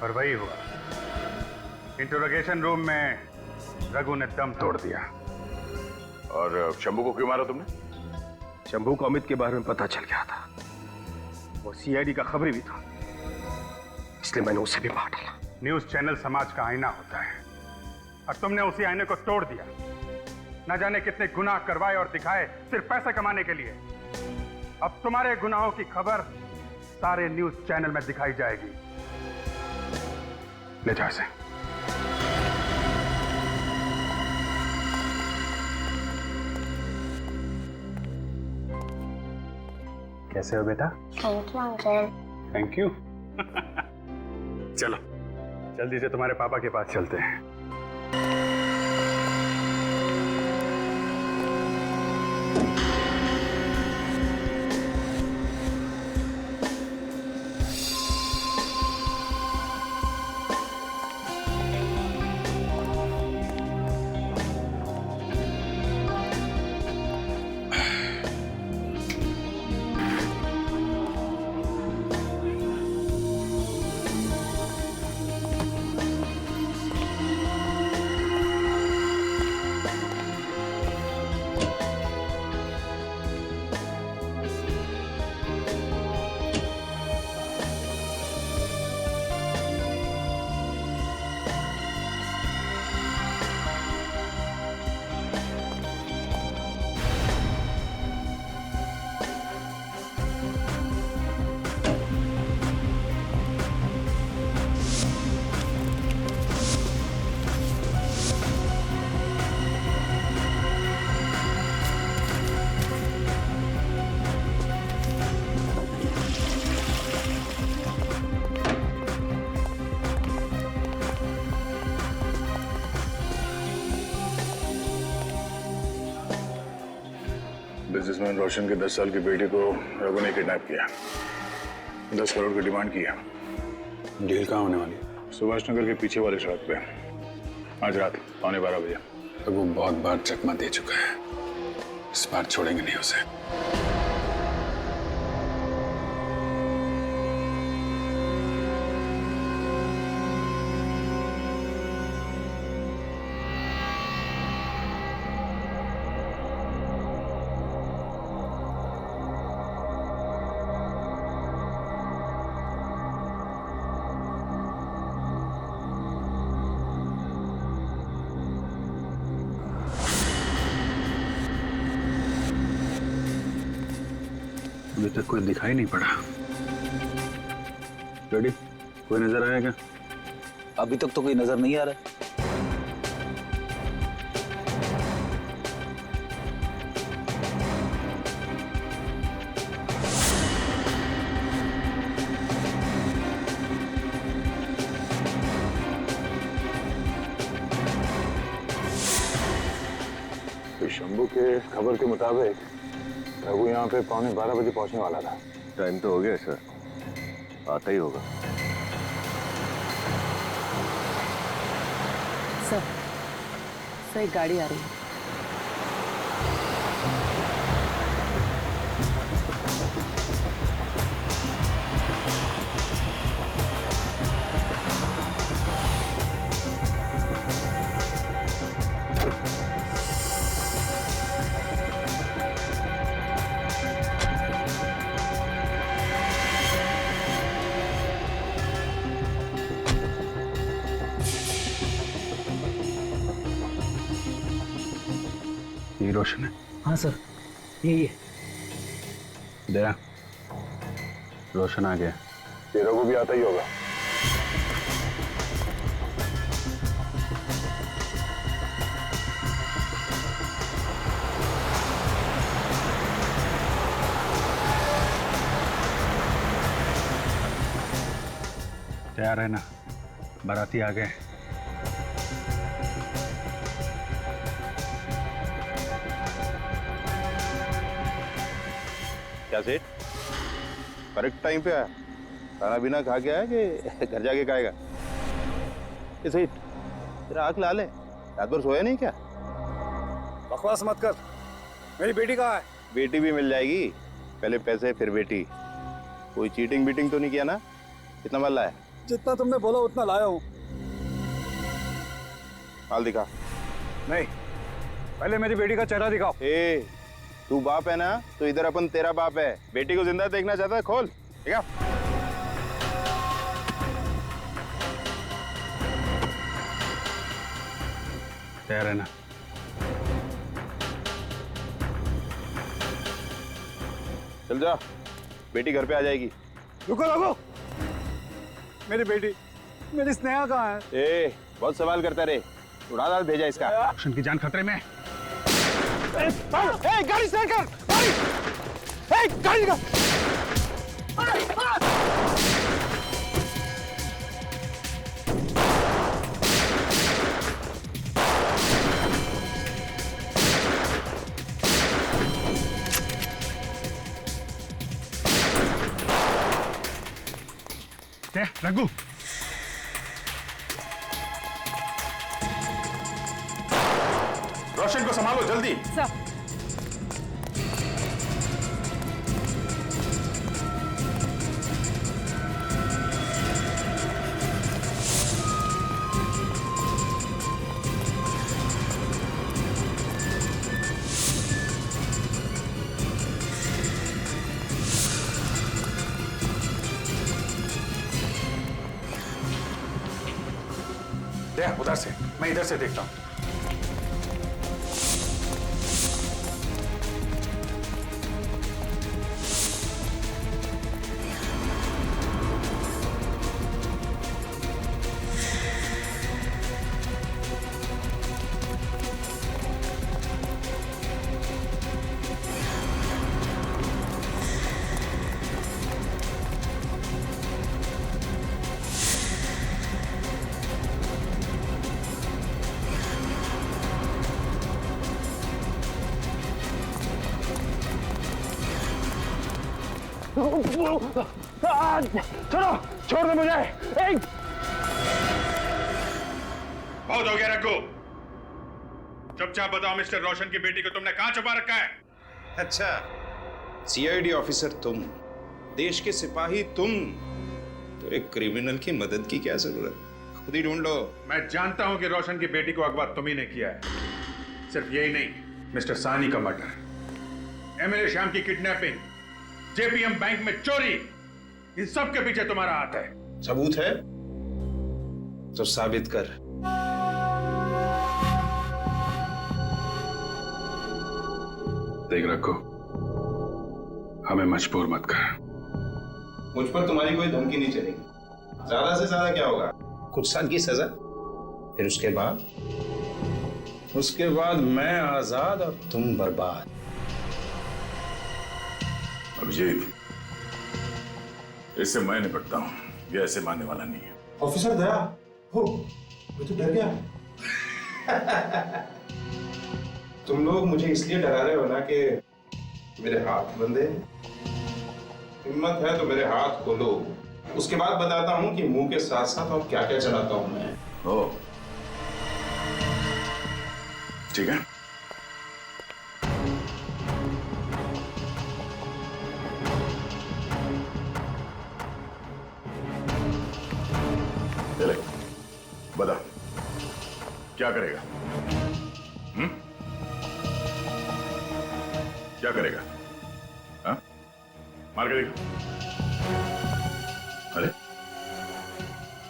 और वही हुआ। इंटरोगेशन रूम में रघु ने दम तोड़ दिया। और शंभू को क्यों मारा तुमने? शंभू को अमित के बारे में पता चल गया था, वो सीआईडी का खबरी भी था, इसलिए मैंने उसे भी मार डाला। न्यूज चैनल समाज का आईना होता है और तुमने उसी आईने को तोड़ दिया। न जाने कितने गुनाह करवाए और दिखाए सिर्फ पैसे कमाने के लिए। अब तुम्हारे गुनाहों की खबर सारे न्यूज चैनल में दिखाई जाएगी। ले जाओ इसे। कैसे हो बेटा? Thank you uncle. Thank you. चलो जल्दी से तुम्हारे पापा के पास चलते हैं। बिजनेसमैन रोशन के 10 साल की बेटी को रघु ने किडनैप किया, 10 करोड़ की डिमांड की है। डील कहाँ होने वाली? सुभाष नगर के पीछे वाले सड़क पे आज रात 12:15 बजे। रघु बहुत बार चकमा दे चुका है, इस बार छोड़ेंगे नहीं उसे। अभी तक कोई दिखाई नहीं पड़ा। रेडी? कोई नजर आया क्या? अभी तक तो कोई नजर नहीं आ रहा। तो शंभू के खबर के मुताबिक रघु यहाँ पे 12:15 बजे पहुंचने वाला था। टाइम तो हो गया सर, आता ही होगा। सर एक गाड़ी आ रही है। ये रोशन है? हाँ सर, यही है। दया, रोशन आ गया। ये रघु भी आता ही होगा। तैयार है ना? बाराती आ गए। क्या सेठ, करेक्ट टाइम पे आया? खाना पीना खा के आया कि घर जाके खाएगा? ये सेठ, तेरा आंख लाल है, रात भर सोया नहीं क्या? बकवास मत कर। मेरी बेटी कहाँ है? बेटी भी मिल जाएगी, पहले पैसे फिर बेटी। कोई चीटिंग बीटिंग तो नहीं किया ना? कितना माल लाया? जितना तुमने बोला उतना लाया हूँ। हाल दिखा। नहीं, पहले मेरी बेटी का चेहरा दिखाओ। ए, तू बाप है ना, तो इधर अपन तेरा बाप है। बेटी को जिंदा देखना चाहता है, खोल दिखा। तैयार है ना? चल जा, बेटी घर पे आ जाएगी। रुको रुको, मेरी बेटी, मेरी स्नेहा कहाँ है? ए, बहुत सवाल करता रे, उड़ा दाल भेजा इसका। रोशन की जान खतरे में है। गाड़ी स्टार्ट कर, गाड़ी का। रघु, रोशन को संभालो जल्दी। सर, दे उधर से, मैं इधर से देखता हूँ। छोड़ो, छोड़ दो मुझे। बहुत हो गया रघु, चुपचाप बताओ मिस्टर रोशन की बेटी को तुमने कहां छुपा रखा है? अच्छा, सीआईडी ऑफिसर तुम, देश के सिपाही तुम, तो एक क्रिमिनल की मदद की क्या जरूरत? खुद ही ढूंढ लो। मैं जानता हूं कि रोशन की बेटी को अगवा तुम ही ने किया है। सिर्फ यही नहीं, मिस्टर सानी का मर्डर, एमएलए श्याम की किडनैपिंग, जेपीएम बैंक में चोरी, इन सब के पीछे तुम्हारा हाथ है। सबूत है तो साबित कर। देख रखो, हमें मजबूर मत कर। मुझ पर तुम्हारी कोई धमकी नहीं चलेगी। ज्यादा से ज्यादा क्या होगा, कुछ साल की सजा, फिर उसके बाद मैं आजाद और तुम बर्बाद। अभिजीत, इससे मैं निपटता हूं, ये ऐसे मानने वाला नहीं है। ऑफिसर दया हो, मैं तो डर गया। तुम लोग मुझे इसलिए डरा रहे हो ना कि मेरे हाथ बंधे। हिम्मत है तो मेरे हाथ खोलो, उसके बाद बताता हूं कि मुंह के साथ साथ और क्या क्या चलाता हूं मैं। ओ, ठीक है। चले, बता क्या करेगा? क्या करेगा? हाँ? मार के देखो। अरे,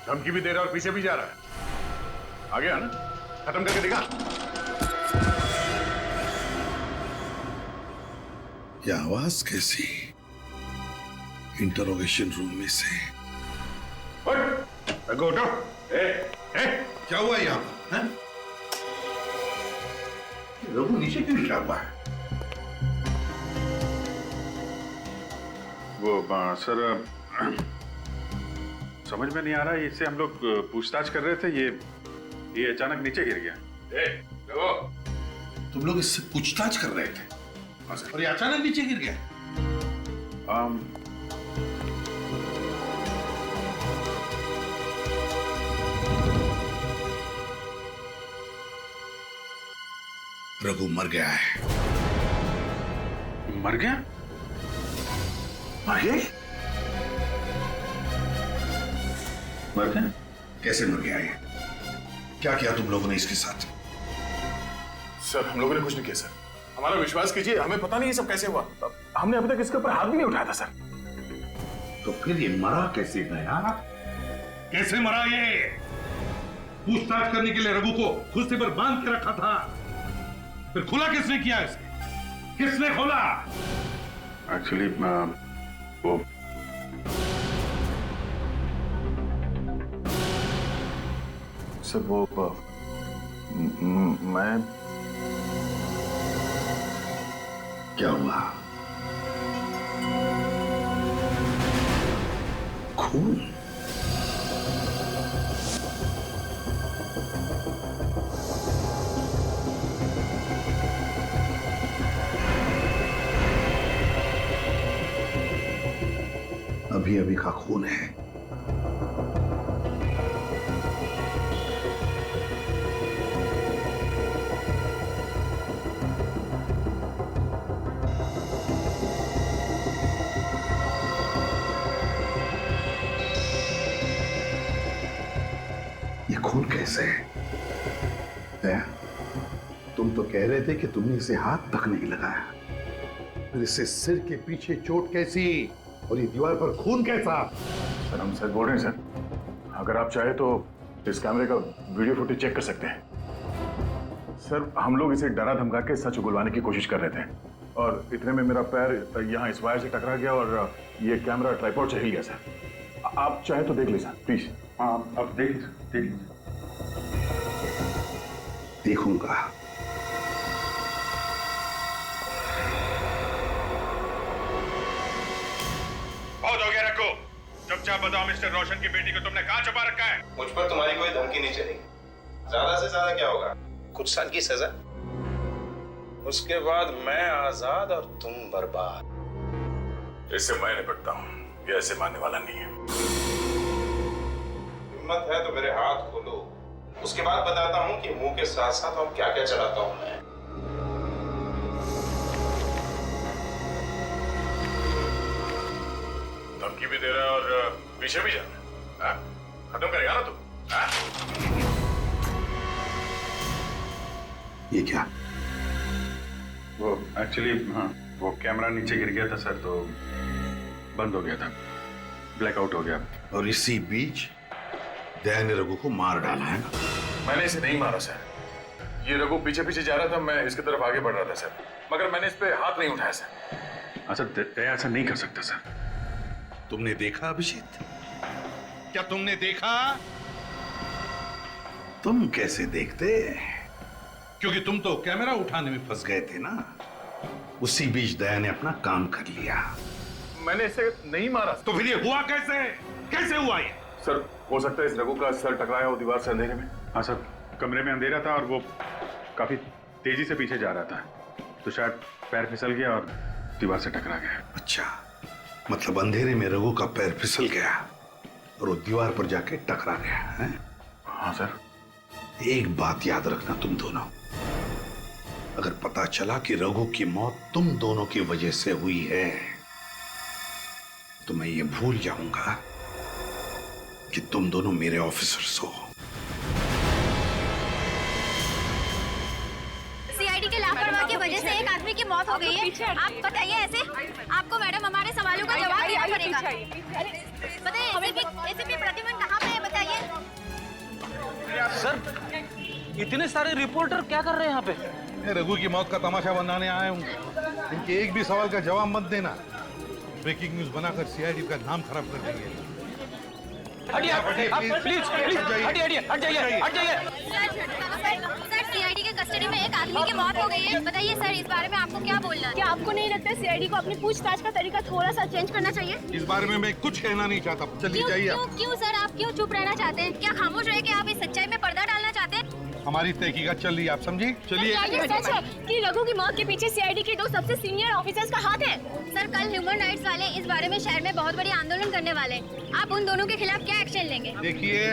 धमकी भी दे रहा और पीछे भी जा रहा है। आ गया ना? खत्म करके दिखा। ये आवाज कैसी? इंटरोगेशन रूम में से। उठ, रघु उठो। क्या हुआ यहाँ पर? रघु नीचे क्यों गिरा हुआ है? वो सर, समझ में नहीं आ रहा, इससे हम लोग पूछताछ कर रहे थे, ये अचानक नीचे गिर गया। रघु, तुम लोग इससे पूछताछ कर रहे थे और ये अचानक नीचे गिर गया। रघु मर गया है। मर गया? मर गया? मर गया? कैसे मर गया ये? क्या किया तुम लोगों ने इसके साथ? सर हम लोगों ने कुछ नहीं किया सर। हमारा विश्वास कीजिए, हमें पता नहीं ये सब कैसे हुआ। हमने अभी तक इसके ऊपर हाथ भी नहीं उठाया था सर। तो फिर ये मरा कैसे गया? कैसे मरा ये? पूछताछ करने के लिए रघु को कुर्सी पर बांध के रखा था, फिर खुला किसने किया इसे? किसने खोला? एक्चुअली वो सर वो मैं क्या हुआ? खून? अभी अभी का खून है। ये खून कैसे है? तुम तो कह रहे थे कि तुमने इसे हाथ तक नहीं लगाया, फिर इससे सिर के पीछे चोट कैसी और ये दीवार पर खून कैसा? सर हम सच बोल रहे हैं सर। अगर आप चाहे तो इस कैमरे का वीडियो फुटेज चेक कर सकते हैं। सर हम लोग इसे डरा धमका के सच उगलवाने की कोशिश कर रहे थे और इतने में मेरा पैर यहाँ इस वायर से टकरा गया और ये कैमरा ट्राइपॉड से हिल गया सर। आप चाहे तो देख लीजिए सर प्लीज। हाँ अब देख लीजिए। देखूंगा। बहुत हो गया रखो। चुपचाप बताओ मिस्टर रोशन की बेटी को तुमने कहाँ छुपा रखा है? मुझ पर तुम्हारी कोई धमकी नहीं चली। ज्यादा से ज्यादा क्या होगा? कुछ साल की सजा, उसके बाद मैं आजाद और तुम बर्बाद। इससे मैं निपटता हूँ, ये ऐसे मानने वाला नहीं है। हिम्मत है तो मेरे हाथ खोलो, उसके बाद बताता हूँ कि मुंह के साथ साथ और क्या क्या चलाता हूँ मैं। धमकी भी दे रहा है और पीछे भी जा रहा है। खत्म करेगा ना तू? ये क्या? वो एक्चुअली हाँ वो कैमरा नीचे गिर गया था सर, तो बंद हो गया था, ब्लैकआउट हो गया। और इसी बीच दया ने रघु को मार डाला है ना? मैंने इसे नहीं मारा सर। ये रघु पीछे पीछे जा रहा था, मैं इसकी तरफ आगे बढ़ रहा था सर, मगर मैंने इस पे हाथ नहीं उठाया सर। अच्छा दया ऐसा नहीं कर सकता सर। तुमने देखा अभिजीत? क्या तुमने देखा? तुम कैसे देखते? क्योंकि तुम तो कैमरा उठाने में फंस गए थे ना। उसी बीच दया ने अपना काम कर लिया। मैंने इसे नहीं मारा। तो फिर ये हुआ कैसे? कैसे हुआ ये? सर हो सकता है इस रघु का सर टकराया हो दीवार से अंधेरे में। हाँ सर, कमरे में अंधेरा था और वो काफी तेजी से पीछे जा रहा था, तो शायद पैर फिसल गया और दीवार से टकरा गया। अच्छा, मतलब अंधेरे में रघु का पैर फिसल गया और वो दीवार पर जाके टकरा गया है? हाँ सर। एक बात याद रखना तुम दोनों, अगर पता चला कि रघु की मौत तुम दोनों की वजह से हुई है तो मैं ये भूल जाऊंगा कि तुम दोनों मेरे ऑफिसर्स हो। सीआईडी के लापरवाही की वजह से एक आदमी की मौत हो गई है। आप बताइए ऐसे? आपको मैडम हमारे सवालों का जवाब देना पड़ेगा। बताइए एसीपी प्रद्युमन कहाँ पे है, बताइए। सर इतने सारे रिपोर्टर क्या कर रहे हैं यहाँ पे? मैं रघु की मौत का तमाशा बनाने आया हूँ। इनके एक भी सवाल का जवाब मत देना, ब्रेकिंग न्यूज बनाकर सीआईडी का नाम खराब कर देंगे। सर सीआईडी के कस्टडी में एक आदमी की मौत हो गई है। बताइए सर इस बारे में आपको क्या बोलना है? क्या आपको नहीं लगता सीआईडी को अपनी पूछताछ का तरीका थोड़ा सा चेंज करना चाहिए? इस बारे में मैं कुछ कहना नहीं चाहता। चलिए जाइए आप। क्यों सर आप क्यों चुप रहना चाहते हैं? क्या खामोश रह के आप इस सच्चाई में पर्दा डालना चाहते हैं? हमारी तहकीकात चल रही है, आप समझी। चलिए। ये सच है कि रघु की मौत के पीछे सीआईडी के दो सबसे सीनियर ऑफिसर्स का हाथ है? सर कल ह्यूमन राइट्स वाले इस बारे में शहर में बहुत बड़ी आंदोलन करने वाले हैं। आप उन दोनों के खिलाफ क्या एक्शन लेंगे? देखिए,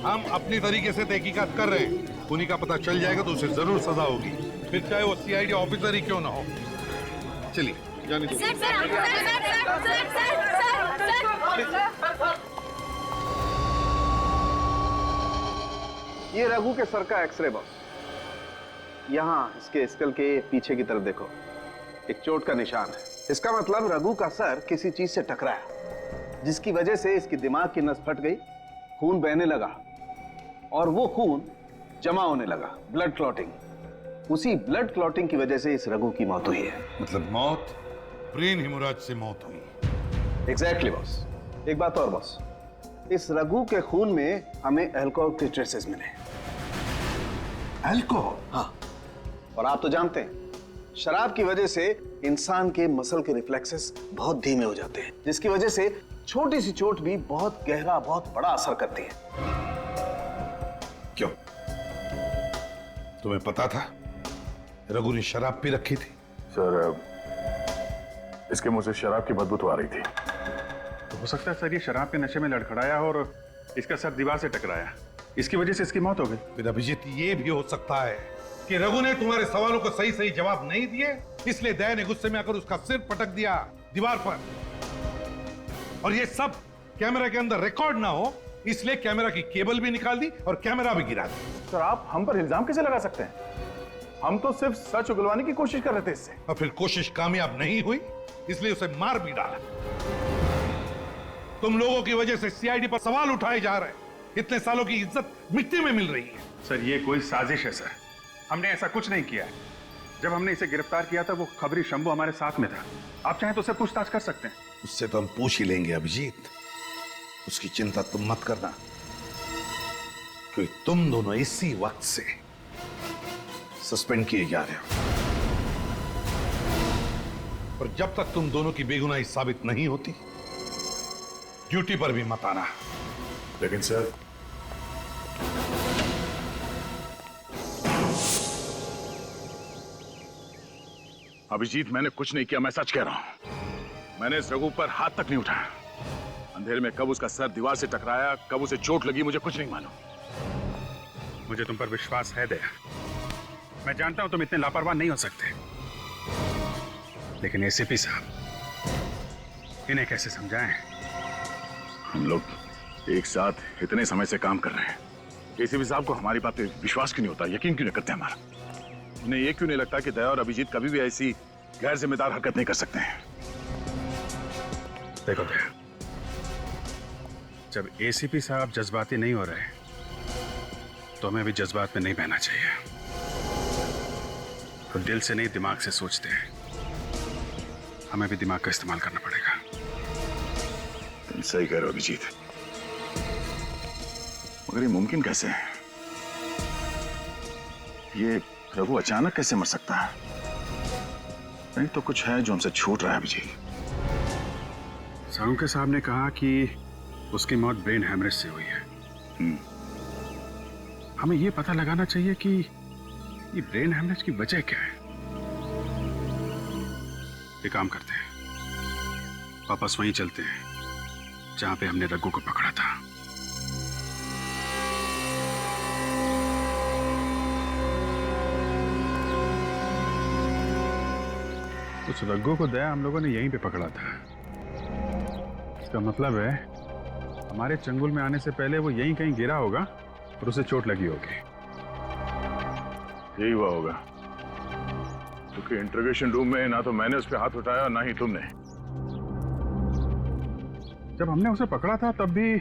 हम अपनी तरीके से तहकीकात कर रहे हैं। उन्हीं का पता चल जाएगा तो उसे जरूर सजा होगी, फिर चाहे वो सीआईडी ऑफिसर ही क्यों ना हो। चलिए जाने दो। सर ये रघु के सर का एक्सरे बॉस। यहाँ इसके स्कल के पीछे की तरफ देखो, एक चोट का निशान है। इसका मतलब रघु का सर किसी चीज से टकराया, जिसकी वजह से इसकी दिमाग की नस फट गई, खून बहने लगा और वो खून जमा होने लगा, ब्लड क्लॉटिंग। उसी ब्लड क्लॉटिंग की वजह से इस रघु की मौत हुई है। मतलब मौत ब्रेन हेमोरेज से मौत हुई। Exactly boss. एक बात और बॉस, इस रघु के खून में हमें अल्कोहल के ट्रेसेस मिले। अल्कोहल? हाँ, और आप तो जानते हैं शराब की वजह से इंसान के मसल के रिफ्लेक्सेस बहुत धीमे हो जाते हैं, जिसकी वजह से छोटी सी चोट भी बहुत गहरा, बहुत बड़ा असर करती है। क्यों? तुम्हें पता था रघु ने शराब पी रखी थी? सर, इसके मुंह से शराब की बदबू तो आ रही थी। तो हो सकता है सर ये शराब के नशे में लड़खड़ाया और इसका सर दीवार से टकराया, इसकी वजह से इसकी मौत हो गई। फिर अभिजीत ये भी हो सकता है कि रघु ने तुम्हारे सवालों को सही सही जवाब नहीं दिए, इसलिए दया ने गुस्से में आकर उसका सिर पटक दिया दीवार पर, और ये सब कैमरा के अंदर रिकॉर्ड ना हो इसलिए कैमरा की केबल भी निकाल दी और कैमरा भी गिरा दी। सर, आप हम पर इल्जाम कैसे लगा सकते हैं? हम तो सिर्फ सच उगलवाने की कोशिश कर रहे थे इससे। और फिर कोशिश कामयाब नहीं हुई इसलिए उसे मार भी डाला। तुम लोगों की वजह से सीआईडी पर सवाल उठाए जा रहे हैं, इतने सालों की इज्जत मिट्टी में मिल रही है। सर ये कोई साजिश है सर, हमने ऐसा कुछ नहीं किया है। जब हमने इसे गिरफ्तार किया था वो खबरी शंभू हमारे साथ में था, आप चाहें तो उससे पूछताछ कर सकते हैं। उससे तो हम पूछ ही लेंगे अभिजीत, उसकी चिंता तुम मत करना, क्योंकि तुम दोनों इसी वक्त से सस्पेंड किए जा रहे हो, और जब तक तुम दोनों की बेगुनाही साबित नहीं होती ड्यूटी पर भी मत आना। लेकिन सर, अभिजीत, मैंने कुछ नहीं किया, मैं सच कह रहा हूं। मैंने इस रघु पर हाथ तक नहीं उठाया। अंधेरे में कब उसका सर दीवार से टकराया, कब उसे चोट लगी, मुझे कुछ नहीं मालूम। मुझे तुम पर विश्वास है दया, मैं जानता हूं तुम इतने लापरवाह नहीं हो सकते, लेकिन एसीपी साहब इन्हें कैसे समझाएं? हम लोग एक साथ इतने समय से काम कर रहे हैं, एसीपी साहब को हमारी बात पे विश्वास क्यों नहीं होता, यकीन क्यों नहीं करते हमारा? उन्हें ये क्यों नहीं लगता कि दया और अभिजीत कभी भी ऐसी गैर जिम्मेदार हरकत नहीं कर सकते हैं? देखो दया, जब एसीपी साहब जज्बाती नहीं हो रहे तो हमें भी जज्बात में नहीं बहना चाहिए। तो दिल से नहीं दिमाग से सोचते हैं, हमें भी दिमाग का इस्तेमाल करना पड़ेगा। तुम सही कह रहे हो अभिजीत, मगर ये मुमकिन कैसे है? ये रघु अचानक कैसे मर सकता है? नहीं तो कुछ है जो हमसे छूट रहा है अभिजीत। साहूके साहब ने कहा कि उसकी मौत ब्रेन हैमरेज से हुई है। हमें यह पता लगाना चाहिए कि ये ब्रेन हैमरेज की वजह क्या है। एक काम करते हैं, वापस वहीं चलते हैं जहां पे हमने रघु को पकड़ा था। उस रघु को दया हम लोगों ने यहीं पे पकड़ा था। इसका मतलब है हमारे चंगुल में आने से पहले वो यहीं कहीं गिरा होगा और उसे चोट लगी होगी। यही हुआ होगा, क्योंकि इंटरोगेशन रूम में ना तो मैंने उस पर हाथ उठाया और ना ही तुमने। जब हमने उसे पकड़ा था तब भी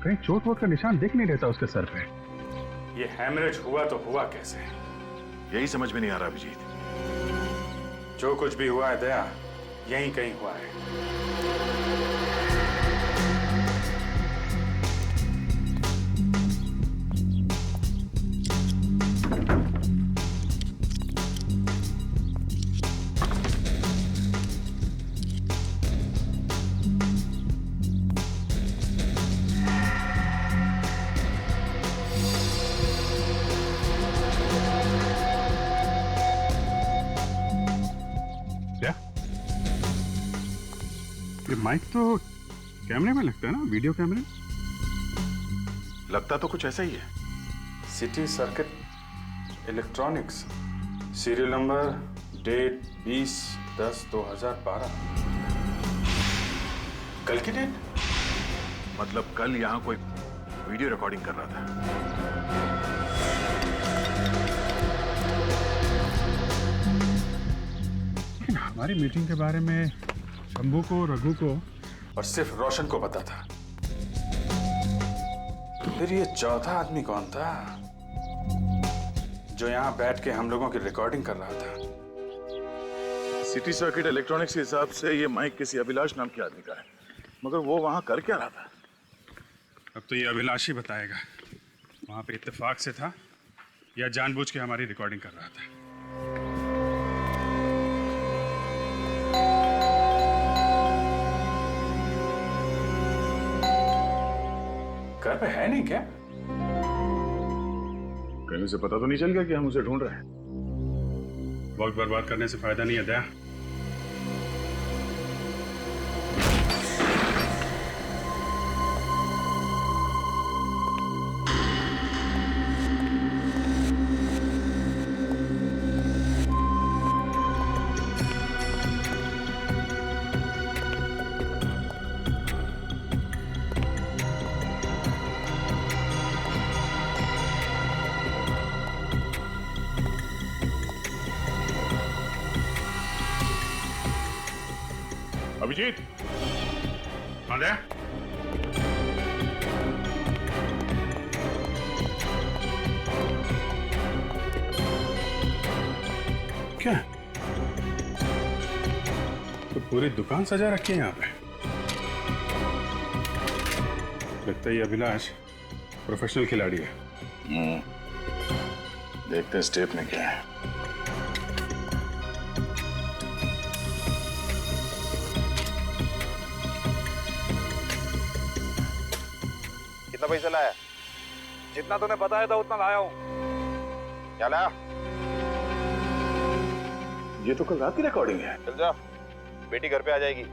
कहीं चोट वोट का निशान दिख नहीं रहता उसके सर पे। ये हैमरेज हुआ तो हुआ कैसे, यही समझ में नहीं आ रहा अभिजीत। जो कुछ भी हुआ है दया यहीं कहीं हुआ है। माइक तो कैमरे में लगता है ना, वीडियो कैमरे। लगता तो कुछ ऐसा ही है। City circuit electronics, serial number, date 20/10/2012। कल की डेट? मतलब कल यहाँ कोई वीडियो रिकॉर्डिंग कर रहा था। लेकिन हमारी मीटिंग के बारे में शंभू को, रघु को और सिर्फ रोशन को पता था। तो फिर ये चौथा आदमी कौन था जो यहाँ बैठ के हम लोगों की रिकॉर्डिंग कर रहा था? सिटी सर्किट इलेक्ट्रॉनिक्स के हिसाब से ये माइक किसी अभिलाष नाम के आदमी का है, मगर वो वहां कर क्या रहा था? अब तो ये अभिलाष ही बताएगा वहां पे इत्तेफाक से था या जानबूझ के हमारी रिकॉर्डिंग कर रहा था। घर पे है नहीं क्या? कहीं से पता तो नहीं चल गया कि हम उसे ढूंढ रहे हैं? वक्त बर्बाद करने से फायदा नहीं है दया। अभिजीत, हाँ दया? क्या तो पूरी दुकान सजा रखी है यहाँ पे? लगता है ये अभिलाष प्रोफेशनल खिलाड़ी है। देखते हैं स्टेप में क्या है। कितना पैसा लाया? जितना तूने बताया था उतना लाया हूँ। क्या लाया? ये तो कल रात की रिकॉर्डिंग है। चल जा, बेटी घर पे आ जाएगी।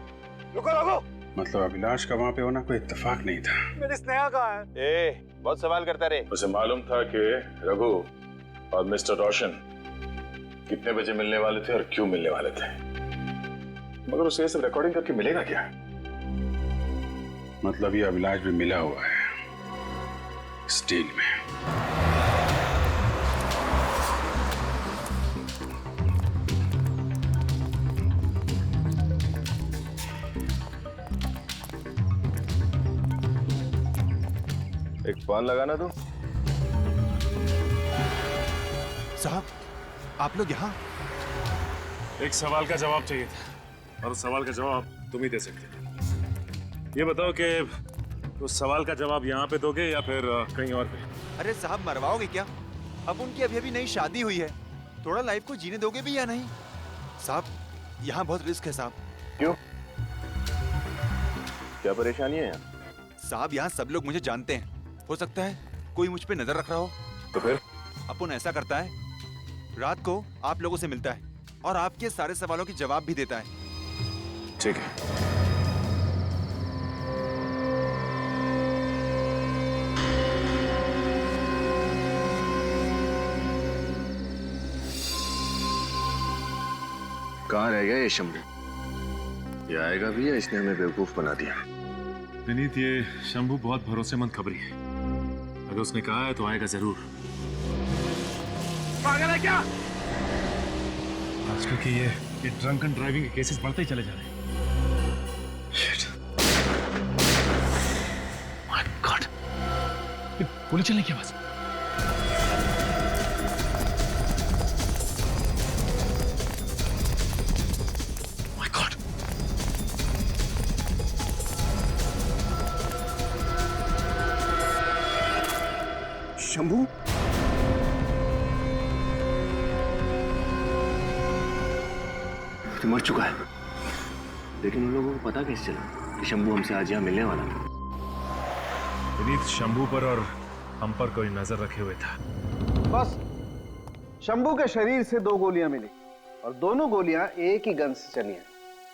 रुको रुको, मतलब अभिलाष का वहां पे होना कोई इत्तेफाक नहीं था। मेरी स्नेहा कहाँ है? बहुत सवाल करता रे। उसे मालूम था कि रघु और मिस्टर रोशन कितने बजे मिलने वाले थे और क्यों मिलने वाले थे, मगर उसे ये सब रिकॉर्डिंग करके मिलेगा क्या? मतलब ये अभिलाष भी मिला हुआ है स्टील में। एक फोन लगाना तू। साहब, आप लोग यहाँ? एक सवाल का जवाब चाहिए था और उस सवाल का जवाब तुम ही दे सकते हो। ये बताओ कि उस सवाल का जवाब यहाँ पे दोगे या फिर कहीं और पे? अरे साहब, मरवाओगे क्या? अब उनकी अभी नई शादी हुई है, थोड़ा लाइफ को जीने दोगे भी या नहीं? साहब, यहाँ बहुत रिस्क है साहब। क्यों? क्या परेशानी है यहाँ? साहब, यहाँ सब लोग मुझे जानते हैं। हो सकता है कोई मुझ पे नजर रख रहा हो। तो फिर? अपुन ऐसा करता है, रात को आप लोगों से मिलता है और आपके सारे सवालों के जवाब भी देता है। ठीक है। कहाँ रह गया ये शंभू? ये आएगा भी या इसने हमें बेवकूफ बना दिया? विनीत, ये शंभू बहुत भरोसेमंद खबरी है। अगर उसने कहा है तो आएगा जरूर। पागल है क्या? आजकल के ये ड्रंकन ड्राइविंग के केसेस बढ़ते ही चले जा रहे हैं। माय गॉड, गोली चलने की आवाज। My God, Shambhu? तो मर चुका है, लेकिन उन लोगों को पता कैसे चला कि शंभू हमसे आज यहाँ मिलने वाला है? विनीत शंभू पर और हम पर कोई नजर रखे हुए था। बस शंभू के शरीर से 2 गोलियां मिली और दोनों गोलियां एक ही गन से चली हैं,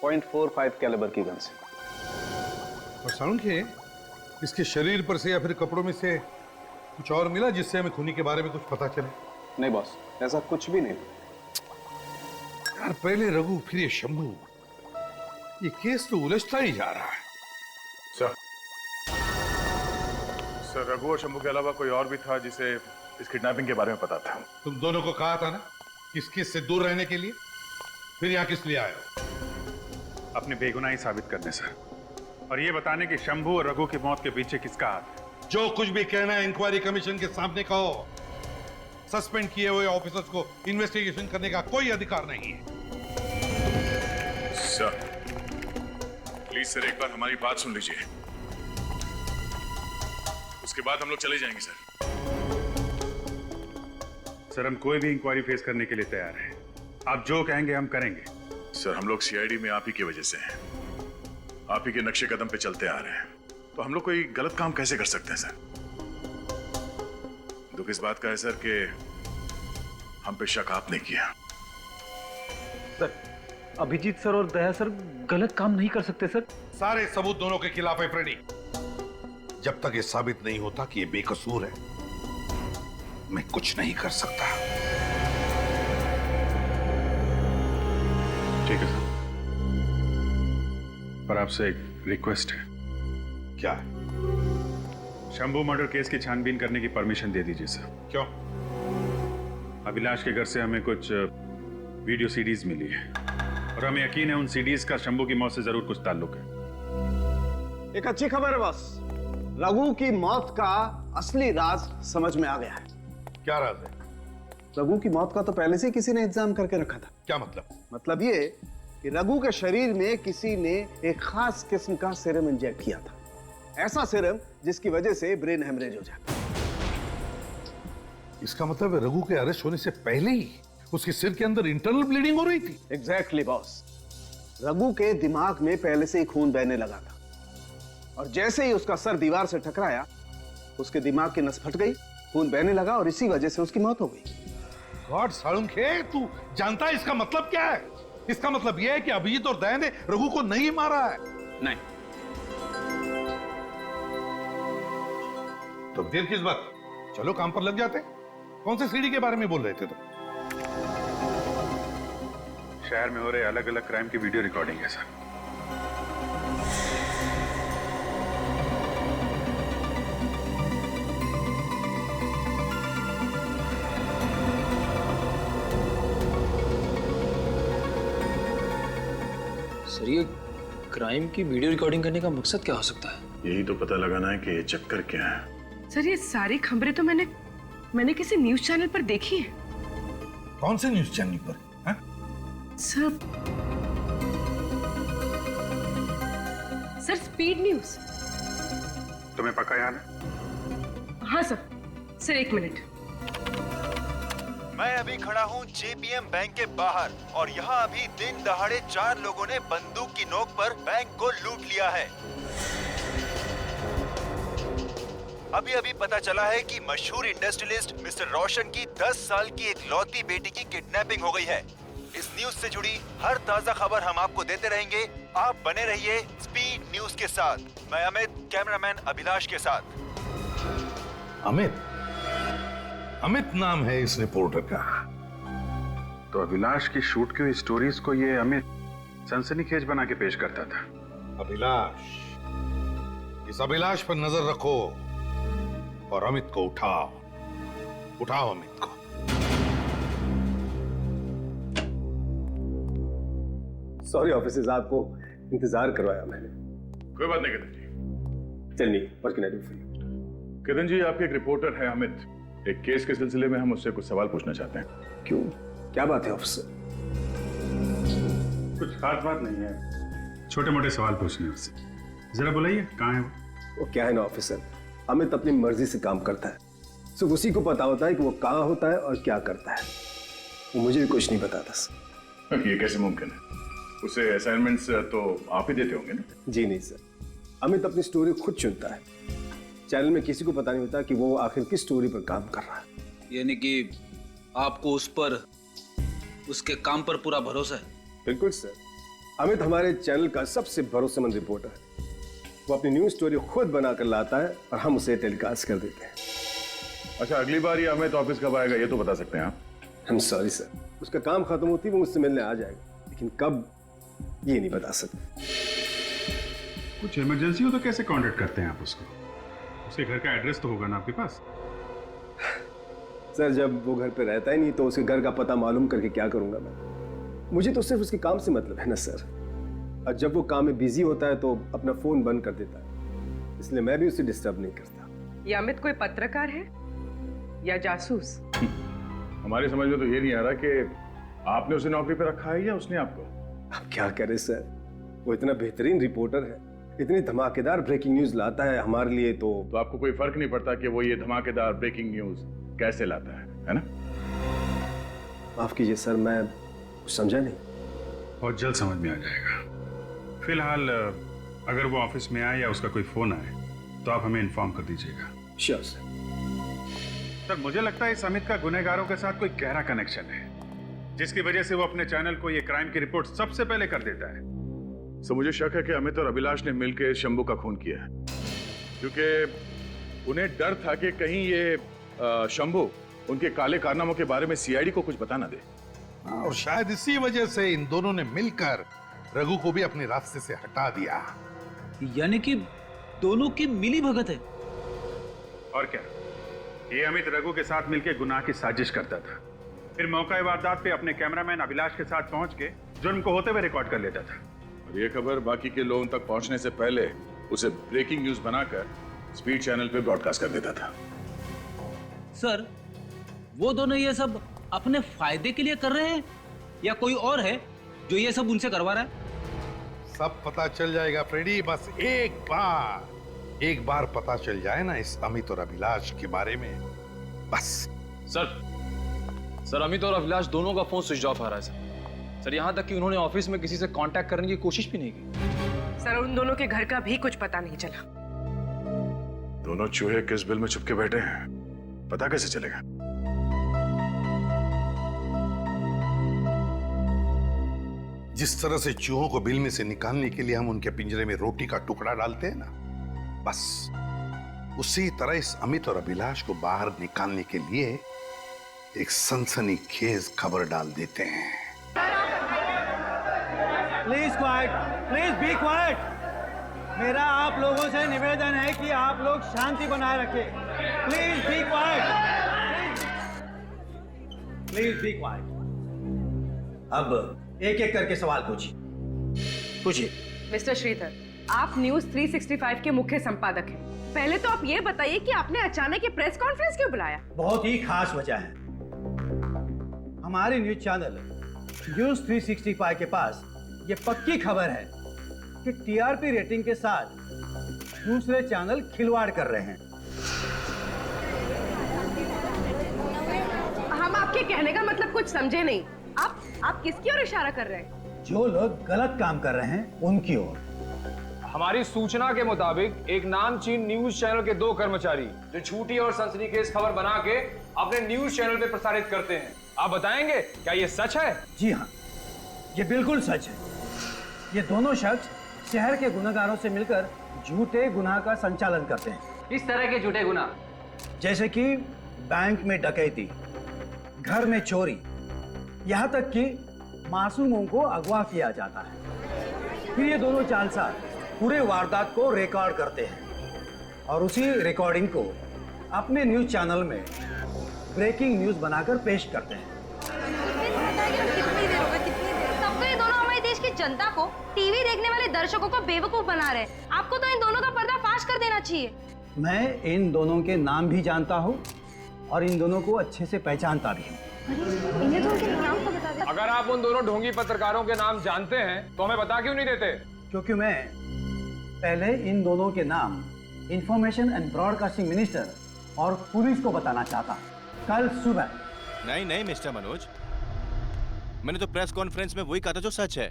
.45 कैलिबर की गन से। और साउंड के इसके शरीर पर से या फिर कपड़ों में से कुछ और मिला जिससे हमें खूनी के बारे में कुछ पता चले? नहीं बॉस, ऐसा कुछ भी नहीं। यार, पहले रघु फिर ये शंभू, ये केस तो उलझता ही जा रहा है। सर रघु और शंभू के अलावा कोई और भी था जिसे इस किडनैपिंग के बारे में पता था? तुम दोनों को कहा था ना इस केस से दूर रहने के लिए, फिर यहाँ किस लिए आए हो? अपनी बेगुनाही साबित करने सर, और ये बताने कि शंभू और रघु की मौत के पीछे किसका हाथ है। जो कुछ भी कहना है इंक्वायरी कमीशन के सामने कहो। सस्पेंड किए हुए ऑफिसर्स को इन्वेस्टिगेशन करने का कोई अधिकार नहीं है। सर प्लीज सर एक बार हमारी बात सुन लीजिए, उसके बाद हम लोग चले जाएंगे सर। सर हम कोई भी इंक्वायरी फेस करने के लिए तैयार हैं। आप जो कहेंगे हम करेंगे। सर हम लोग सीआईडी में आप ही की वजह से हैं, आप ही के नक्शे कदम पे चलते आ रहे हैं, तो हम लोग कोई गलत काम कैसे कर सकते हैं सर? दुख इस बात का है सर कि हम पे शक आपने किया। सर अभिजीत सर और दया सर गलत काम नहीं कर सकते सर। सारे सबूत दोनों के खिलाफ है फ्रेडी। जब तक ये साबित नहीं होता कि ये बेकसूर है, मैं कुछ नहीं कर सकता। ठीक है सर, पर आपसे एक रिक्वेस्ट है। क्या है? शंभू मर्डर केस की छानबीन करने की परमिशन दे दीजिए सर। क्यों? अभिलाष के घर से हमें कुछ वीडियो सीडीज मिली है और हमें यकीन है उन सीडीज का शंभू की मौत से जरूर कुछ ताल्लुक है। एक अच्छी खबर है बॉस, रघु की मौत का असली राज समझ में आ गया है। क्या राज है? रघु की मौत का तो पहले से किसी ने इंतजाम करके रखा था। क्या मतलब? मतलब ये कि रघु के शरीर में किसी ने एक खास किस्म का सीरम इंजेक्ट किया था, ऐसा सीरम जिसकी वजह से ब्रेन हेमरेज हो जाता। इसका मतलब रघु के अरेस्ट होने से पहले ही उसके सिर के अंदर इंटरनल ब्लीडिंग हो रही थी। एग्जैक्टली बॉस, रघु के दिमाग में पहले से ही खून बहने लगा था और जैसे ही उसका सर दीवार से टकराया उसके दिमाग की नस फट गई, खून बहने लगा और इसी वजह से उसकी मौत हो गई। गॉड सालुंखे, तू जानता है इसका मतलब क्या है? इसका मतलब यह है कि अभिजीत और दया ने रघु को नहीं मारा है। नहीं। तो देर किस बात? चलो काम पर लग जाते। कौन से सीडी के बारे में बोल रहे थे तुम? शहर में हो रहे अलग अलग क्राइम की वीडियो रिकॉर्डिंग है सर। सर ये क्राइम की वीडियो रिकॉर्डिंग करने का मकसद क्या हो सकता है? यही तो पता लगाना है कि ये चक्कर क्या है। सर ये सारी खबरें तो मैंने किसी न्यूज चैनल पर देखी है। कौन से न्यूज चैनल पर? Sir speed news. तुम्हें पक्का याद है? हाँ सर एक मिनट। मैं अभी खड़ा हूँ जेपीएम बैंक के बाहर और यहाँ अभी दिन दहाड़े 4 लोगों ने बंदूक की नोक पर बैंक को लूट लिया है। अभी अभी पता चला है कि मशहूर इंडस्ट्रियलिस्ट मिस्टर रोशन की 10 साल की एक लौती बेटी की किडनैपिंग हो गई है। इस न्यूज से जुड़ी हर ताजा खबर हम आपको देते रहेंगे। आप बने रहिए स्पीड न्यूज के साथ। मैं अमित, कैमरामैन अभिलाष के साथ। अमित नाम है इस रिपोर्टर का। तो अभिलाष की शूट की हुई स्टोरीज को ये अमित सनसनीखेज बना के पेश करता था। अभिलाष, इस अभिलाष पर नजर रखो और अमित को उठाओ अमित को। सॉरी ऑफिसर्स, आपको इंतजार करवाया मैंने। कोई बात नहीं Ketan ji. Tell me what can I do for you? Ketan ji आपके एक रिपोर्टर है अमित, एक केस के सिलसिले में हम उससे कुछ सवाल पूछना चाहते हैं। क्यों, क्या बात है ऑफिसर? कुछ खास बात नहीं है, छोटे मोटे सवाल पूछने उससे। जरा बुलाइए, कहाँ है वो? क्या है ना ऑफिसर, अमित अपनी मर्जी से काम करता है, सिर्फ उसी को पता होता है कि वो कहाँ होता है और क्या करता है। वो मुझे भी कुछ नहीं बताता। ये कैसे मुमकिन है? उसे असाइनमेंट्स तो आप ही देते होंगे ना? जी नहीं सर, अमित अपनी स्टोरी खुद चुनता है। चैनल में किसी को पता नहीं होता कि वो आखिर किस स्टोरी पर काम कर रहा है। यानी कि आपको उस पर, उसके काम पर पूरा भरोसा है? बिल्कुल सर, अमित हमारे चैनल का सबसे भरोसेमंद रिपोर्टर है। वो अपनी न्यूज स्टोरी खुद बनाकर लाता है और हम उसे टेलीकास्ट कर देते हैं। अच्छा, अगली बार ये अमित ऑफिस कब आएगा ये तो बता सकते हैं आप? हम सॉरी सर, उसका काम खत्म होती वो मुझसे मिलने आ जाएगा, लेकिन कब ये नहीं बता सकते। कुछ इमरजेंसी हो तो कैसे कांटेक्ट करते हैं आप उसको? उसके घर का एड्रेस तो होगा ना आपके पास? सर जब वो घर पे रहता ही नहीं तो उसके घर का पता मालूम करके क्या करूंगा मैं? मुझे तो सिर्फ उसके काम से मतलब है ना सर। और जब वो काम में बिजी होता है तो अपना फोन बंद कर देता है, इसलिए मैं भी उसे डिस्टर्ब नहीं करता। ये अमित कोई पत्रकार है या जासूस? हमारी समझ में तो ये नहीं आ रहा कि आपने उसे नौकरी पे रखा है या उसने आपको। अब क्या करे सर, वो इतना बेहतरीन रिपोर्टर है, इतनी धमाकेदार ब्रेकिंग न्यूज लाता है हमारे लिए। तो आपको कोई फर्क नहीं पड़ता कि वो ये धमाकेदार ब्रेकिंग न्यूज कैसे लाता है ना? माफ कीजिए सर, मैं कुछ समझा नहीं। बहुत जल्द समझ में आ जाएगा। फिलहाल अगर वो ऑफिस में आए या उसका कोई फोन आए तो आप हमें इन्फॉर्म कर दीजिएगा। Sure sir. सर मुझे लगता है इस अमित का गुनहगारों के साथ कोई गहरा कनेक्शन है, जिसकी वजह से वो अपने चैनल को ये क्राइम की रिपोर्ट सबसे पहले कर देता है। सो मुझे शक है कि अमित और अभिलाष ने मिलकर शंभू का खून किया है, क्योंकि उन्हें डर था कि कहीं ये शंभू उनके काले कारनामों के बारे में सीआईडी को कुछ बता ना दे। और शायद इसी वजह से इन दोनों ने मिलकर रघु को भी अपने रास्ते से हटा दिया। यानी कि दोनों की मिली भगत है। और क्या, ये अमित रघु के साथ मिलकर गुनाह की साजिश करता था, फिर मौका वारदात पे अपने कैमरामैन अभिलाष के साथ पहुंच के जुर्म को होते हुए रिकॉर्ड कर लेता था। और ये खबर बाकी के लोगों तक पहुंचने से पहले उसे ब्रेकिंग न्यूज बनाकर स्पीड चैनल पे ब्रॉडकास्ट कर देता था। सर वो दोनों ये सब अपने फायदे के लिए कर रहे हैं या कोई और है जो ये सब उनसे करवा रहा है? सब पता चल जाएगा फ्रेडी, बस एक बार पता चल जाए ना इस अमित और अभिलाष के बारे में, बस। सर अमित और अभिलाष दोनों का फोन स्विच ऑफ आ रहा है सर। यहाँ तक कि उन्होंने ऑफिस में किसी से कांटेक्ट करने की कोशिश भी नहीं की। सर उन दोनों के घर का भी कुछ पता नहीं चला। दोनों चूहे किस बिल में छुपके बैठे हैं, पता कैसे चलेगा? जिस तरह से चूहों को बिल में से निकालने के लिए हम उनके पिंजरे में रोटी का टुकड़ा डालते हैं ना, बस उसी तरह इस अमित और अभिलाष को बाहर निकालने के लिए एक सनसनीखेज खबर डाल देते हैं। Please quite, please be quite. मेरा आप लोगों से निवेदन है कि आप लोग शांति बनाए रखें। Please be quite, please be quite. अब एक एक करके सवाल पूछिए। मिस्टर श्रीधर, आप न्यूज 365 के मुख्य संपादक हैं। पहले तो आप ये बताइए कि आपने अचानक ये प्रेस कॉन्फ्रेंस क्यों बुलाया? बहुत ही खास वजह है। हमारे न्यूज चैनल न्यूज 365 के पास ये पक्की खबर है कि टीआरपी रेटिंग के साथ दूसरे चैनल खिलवाड़ कर रहे हैं। हम आपके कहने का मतलब कुछ समझे नहीं। आप किसकी ओर इशारा कर रहे हैं? जो लोग गलत काम कर रहे हैं उनकी ओर। हमारी सूचना के मुताबिक एक नामचीन न्यूज चैनल के 2 कर्मचारी जो झूठी और सनसनीखेज खबर बना के अपने न्यूज चैनल पे प्रसारित करते हैं। आप बताएंगे क्या ये सच है? जी हाँ, ये बिल्कुल सच है। ये दोनों शख्स शहर के गुनहगारों से मिलकर झूठे गुनाह का संचालन करते हैं। किस तरह के झूठे गुनाह? जैसे कि बैंक में डकैती, घर में चोरी, यहाँ तक कि मासूमों को अगवा किया जाता है। फिर ये दोनों जालसाज पूरे वारदात को रिकॉर्ड करते हैं और उसी रिकॉर्डिंग को अपने न्यूज चैनल में ब्रेकिंग न्यूज बनाकर पेश करते हैं। तब तो ये दोनों हमारे देश की जनता को, टीवी देखने वाले दर्शकों को बेवकूफ बना रहे हैं। आपको तो इन दोनों का पर्दाफाश कर देना चाहिए। मैं इन दोनों के नाम भी जानता हूँ और इन दोनों को अच्छे से पहचानता भी हूँ। इन्हें तो उनके नाम तो बता दे। अगर आप उन दोनों ढोंगी पत्रकारों के नाम जानते हैं तो हमें बता क्यों नहीं देते? क्योंकि मैं पहले इन दोनों के नाम इंफॉर्मेशन एंड ब्रॉडकास्टिंग मिनिस्टर और पुलिस को बताना चाहता कल सुबह। नहीं मिस्टर मनोज, मैंने तो प्रेस कॉन्फ्रेंस में वही कहा था जो सच है।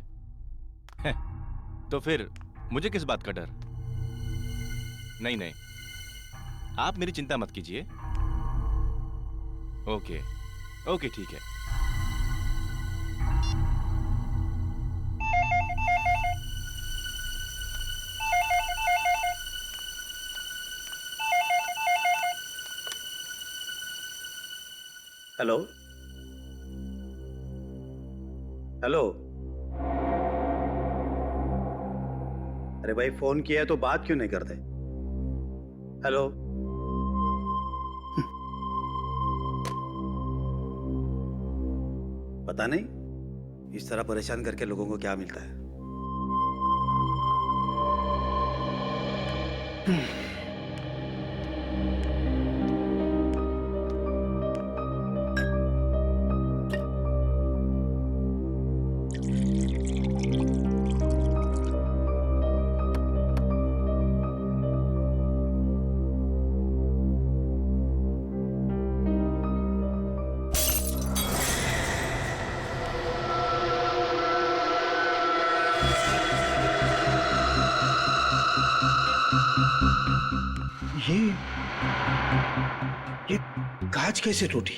तो फिर मुझे किस बात का डर? नहीं, आप मेरी चिंता मत कीजिए। ओके ठीक है। हेलो अरे भाई, फोन किया है तो बात क्यों नहीं करते? हेलो। पता नहीं इस तरह परेशान करके लोगों को क्या मिलता है। ये कांच कैसे टूटी?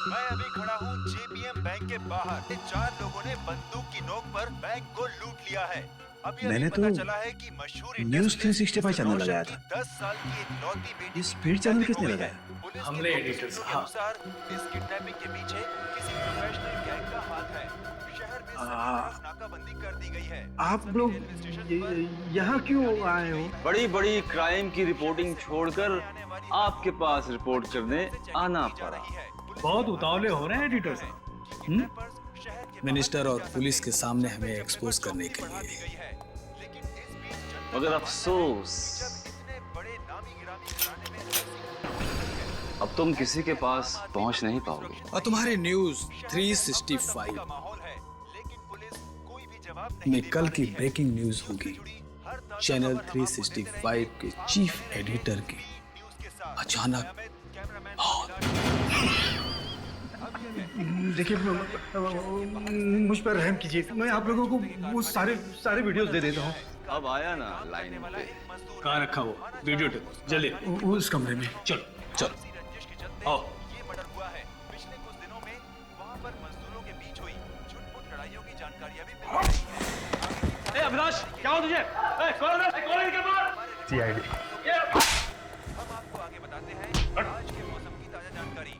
मैं अभी खड़ा हूँ जेबीएम बैंक के बाहर। 4 लोगों ने बंदूक की नोक पर बैंक को लूट लिया है। अभी मैंने पता तो चला है कि मशहूर न्यूज़ 365 चैनल लगाया था। 10 साल की इकलौती बेटी ये स्पीड चैनल किसने लगाया? हमने एडिटर साहब। इस किडनैपिंग के पीछे किसी प्रोफेशनल गैंग का हाथ है। शहर में नाकाबंदी कर दी गई है। आप लोग यहाँ क्यों आए हो? बड़ी बड़ी क्राइम की रिपोर्टिंग छोड़कर आपके पास रिपोर्ट करने आना पड़ा। बहुत उतावले हो रहे हैं एडिटर साहब। मिनिस्टर और पुलिस के सामने हमें एक्सपोज करने के लिए। मगर अफसोस, अब तुम किसी के पास पहुंच नहीं पाओगे। और तुम्हारे न्यूज़ 365 में कल की ब्रेकिंग न्यूज होगी। चैनल 365 के चीफ एडिटर की अचानक देखिए, मुझ पर रहम कीजिए। मैं आप लोगों को वो सारे वीडियोस दे देता हूँ। अब आया ना लाइन पे। कहाँ रखा वो वीडियो टेप? जल्दी उस कमरे में। चलो चलो आओ। अविनाश, क्या हो तुझे? कौन है के पास? CID। हम आपको आगे बताते हैं आज के मौसम की ताजा जानकारी।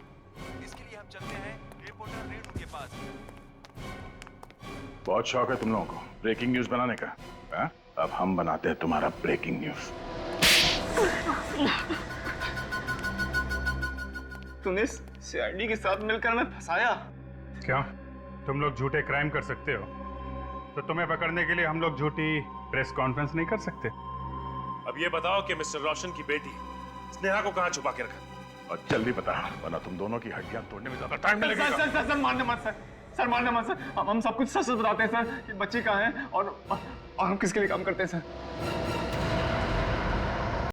इसके लिए हम चलते हैं रिपोर्टर रेणु के पास। बहुत शौक है तुम लोगों को ब्रेकिंग न्यूज बनाने का, हा? अब हम बनाते हैं तुम्हारा ब्रेकिंग न्यूज। तूने CID के साथ मिलकर हमें फंसाया। क्या तुम लोग झूठे क्राइम कर सकते हो तो तुम्हें पकड़ने के लिए हम लोग झूठी प्रेस कॉन्फ्रेंस नहीं कर सकते? अब ये बताओ कि मिस्टर रोशन की बेटी स्नेहा को कहाँ छुपा के रखा? और जल्दी बता, वरना तुम दोनों की हड्डियां तोड़ने में ज्यादा टाइम नहीं लगेगा। सर मारने मत सर मारने मत सर। हम सब कुछ सच बताते हैं सर कि बच्ची कहाँ है और हम किसके लिए काम करते हैं सर।